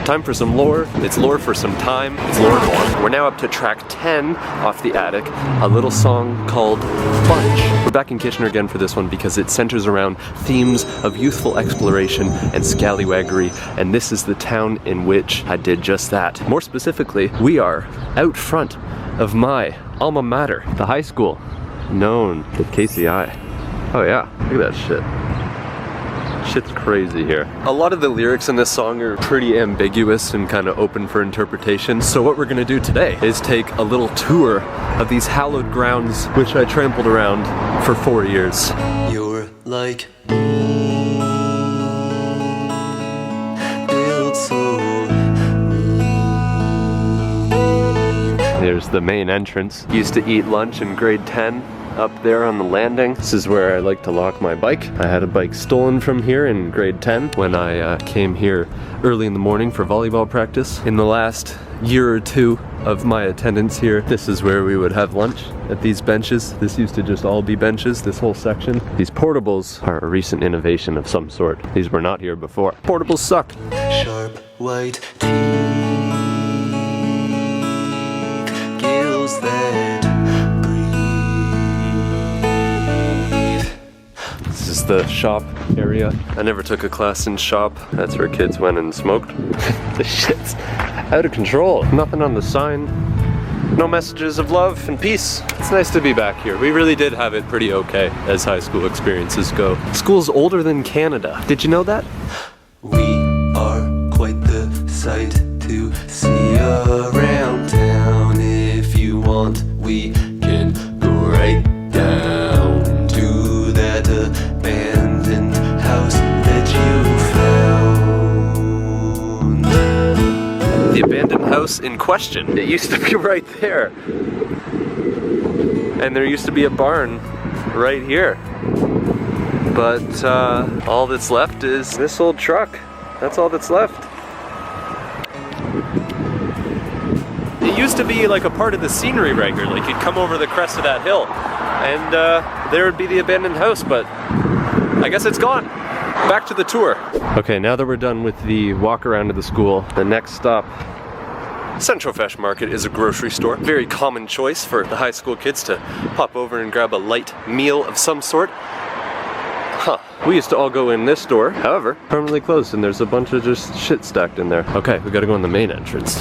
Time for some lore. It's lore for some time. It's LORNMOR. We're now up to track 10 off the attic, a little song called Bunch. We're back in Kitchener again for this one because it centers around themes of youthful exploration and scallywaggery, and this is the town in which I did just that. More specifically, we are out front of my alma mater, the high school known as KCI. Oh yeah, look at that shit. Shit's crazy here. A lot of the lyrics in this song are pretty ambiguous and kind of open for interpretation. So what we're gonna do today is take a little tour of these hallowed grounds which I trampled around for 4 years. You're like me, built so mean. There's the main entrance. Used to eat lunch in grade 10. Up there on the landing. This is where I like to lock my bike. I had a bike stolen from here in grade 10 when I came here early in the morning for volleyball practice. In the last year or two of my attendance here, this is where we would have lunch, at these benches. This used to just all be benches, this whole section. These portables are a recent innovation of some sort. These were not here before. Portables suck. Sharp white teeth, gills that This is the shop area. I never took a class in shop. That's where kids went and smoked. The shit's out of control. Nothing on the sign. No messages of love and peace. It's nice to be back here. We really did have it pretty okay as high school experiences go. School's older than Canada. Did you know that? we are quite the sight to see around town. If you want, we can go right down to that abandoned house that you found. The abandoned house in question. It used to be right there. And there used to be a barn right here. But all that's left is this old truck. That's all that's left. It used to be like a part of the scenery right here. Like you'd come over the crest of that hill and there would be the abandoned house, but I guess it's gone. Back to the tour. Okay, now that we're done with the walk around of the school, the next stop, Central Fresh Market, is a grocery store. Very common choice for the high school kids to pop over and grab a light meal of some sort. Huh. We used to all go in this door, however, permanently closed, and there's a bunch of just shit stacked in there. Okay, we gotta go in the main entrance.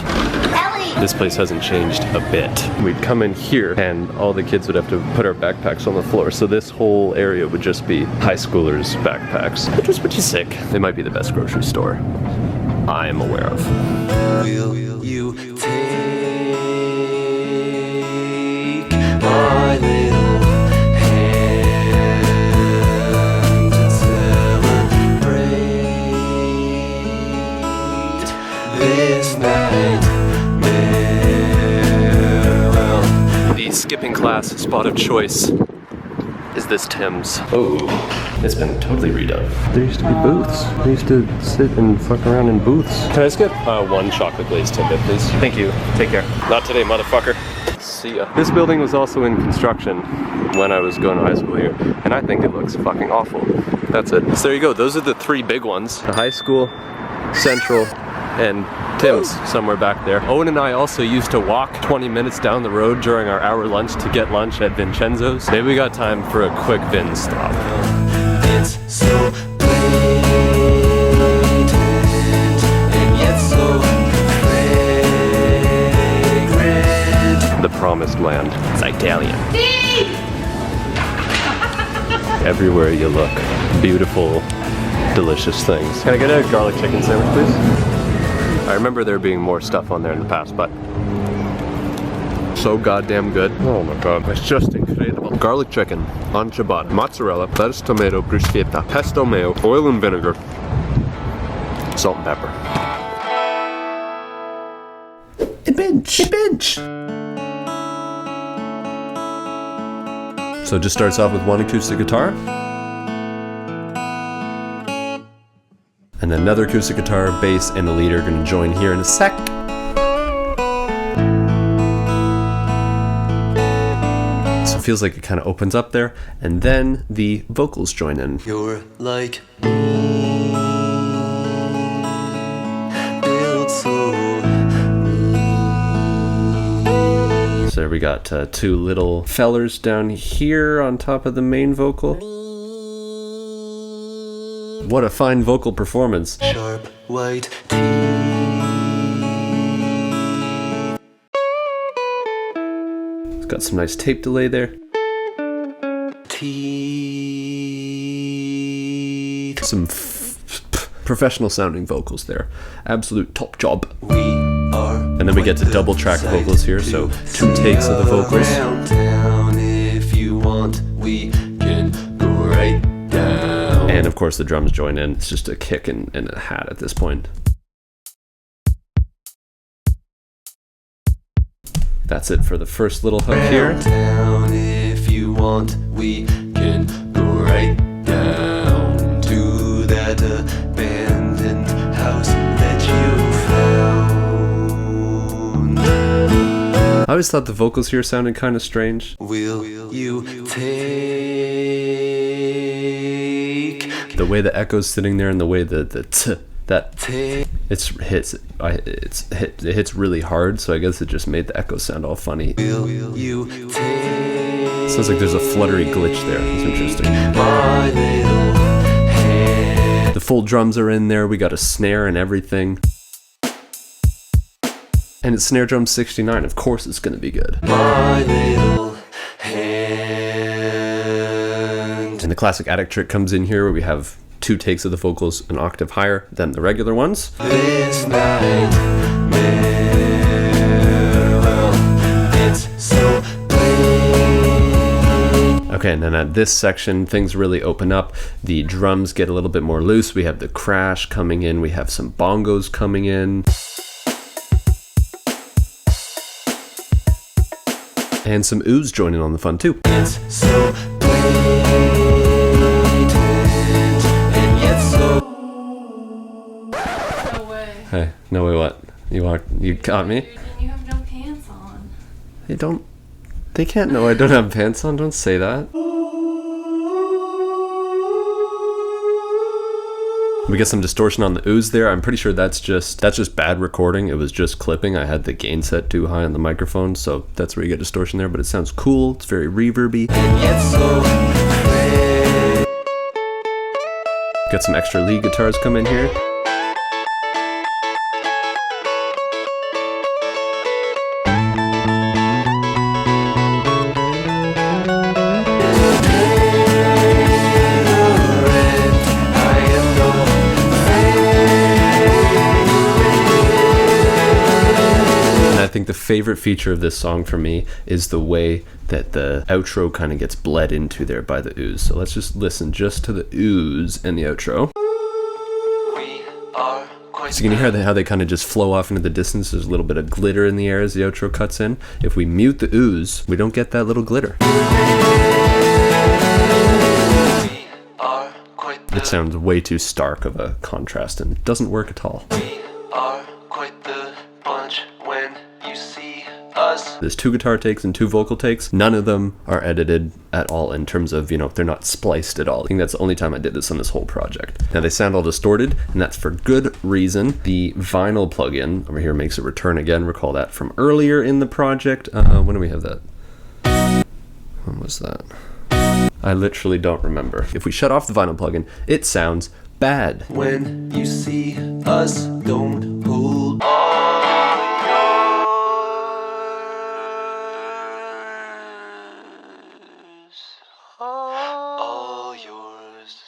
This place hasn't changed a bit. We'd come in here and all the kids would have to put our backpacks on the floor, so this whole area would just be high schoolers' backpacks, which was pretty sick. It might be the best grocery store I am aware of. Will you take my little hand and celebrate this nightmare? Well, The skipping class spot of choice is this Tim's. Oh, it's been totally redone. There used to be booths. We used to sit and fuck around in booths. Can I skip? One chocolate glazed ticket, please. Thank you. Take care. Not today, motherfucker. See ya. This building was also in construction when I was going to high school here, and I think it looks fucking awful. That's it. So there you go. Those are the three big ones. The high school, Central, and Tim's somewhere back there. Owen and I also used to walk 20 minutes down the road during our hour lunch to get lunch at Vincenzo's. Maybe we got time for a quick Vin stop. it's so blatant and yet so fragrant. The promised land. It's Italian. Everywhere you look, beautiful, delicious things. Can I get a garlic chicken sandwich, please? I remember there being more stuff on there in the past, but so goddamn good. Oh my god, it's just incredible. Garlic chicken on ciabatta, mozzarella, lettuce, tomato, bruschetta, pesto mayo, oil and vinegar, salt and pepper. Bench. So it just starts off with one acoustic guitar, and another acoustic guitar, bass, and the lead are going to join here in a sec. So it feels like it kind of opens up there, and then the vocals join in. You're like me, built so So there we got two little fellers down here on top of the main vocal. What a fine vocal performance. Sharp white teeth. It's got some nice tape delay there. Teeth. Some professional sounding vocals there. Absolute top job. And then we get to double track vocals here, so 2 takes of the vocals. If you want, we can go right down. And of course the drums join in. It's just a kick and a hat at this point. That's it for the first little hook here. If you want, we can go right down to that abandoned house that you found. I always thought the vocals here sounded kind of strange. Will you take The way the echo's sitting there and the way it hits really hard, so I guess it just made the echo sound all funny. Will you take Sounds like there's a fluttery glitch there. It's interesting. my little hand? The full drums are in there. We got a snare and everything. And it's snare drum 69. Of course it's going to be good. My little hand. And the classic attic trick comes in here where we have 2 takes of the vocals an octave higher than the regular ones. This nightmare, well, it's so plain. Okay, and then at this section, things really open up. The drums get a little bit more loose. We have the crash coming in. We have some bongos coming in. And some ooze joining on the fun too. It's so blatant, and yet so. No way. Hey, no way what? You got me? Dude, and you have no pants on. They can't know I don't have pants on, don't say that. We get some distortion on the ooze there. I'm pretty sure that's just bad recording. It was just clipping. I had the gain set too high on the microphone, so that's where you get distortion there, but it sounds cool. It's very reverby. And yet so crazy. Got some extra lead guitars come in here. I think the favorite feature of this song for me is the way that the outro kind of gets bled into there by the ooze. So let's just listen just to the ooze and the outro. We are quite So you can hear how they kind of just flow off into the distance. There's a little bit of glitter in the air as the outro cuts in. If we mute the ooze, we don't get that little glitter. It sounds way too stark of a contrast and doesn't work at all. We are quite the bunch when you see us. There's 2 guitar takes and 2 vocal takes. None of them are edited at all in terms of, they're not spliced at all. I think that's the only time I did this on this whole project. Now they sound all distorted, and that's for good reason. The vinyl plugin over here makes a return again. Recall that from earlier in the project. When do we have that? When was that? I literally don't remember. If we shut off the vinyl plugin, it sounds bad. When you see us, don't hold all yours.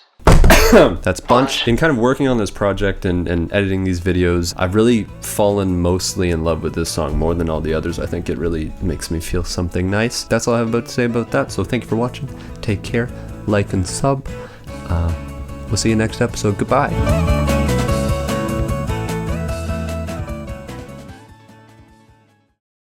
That's Bunch. In kind of working on this project and editing these videos, I've really fallen mostly in love with this song more than all the others. I think it really makes me feel something nice. That's all I have about to say about that, so thank you for watching. Take care, like and sub. We'll see you next episode. Goodbye.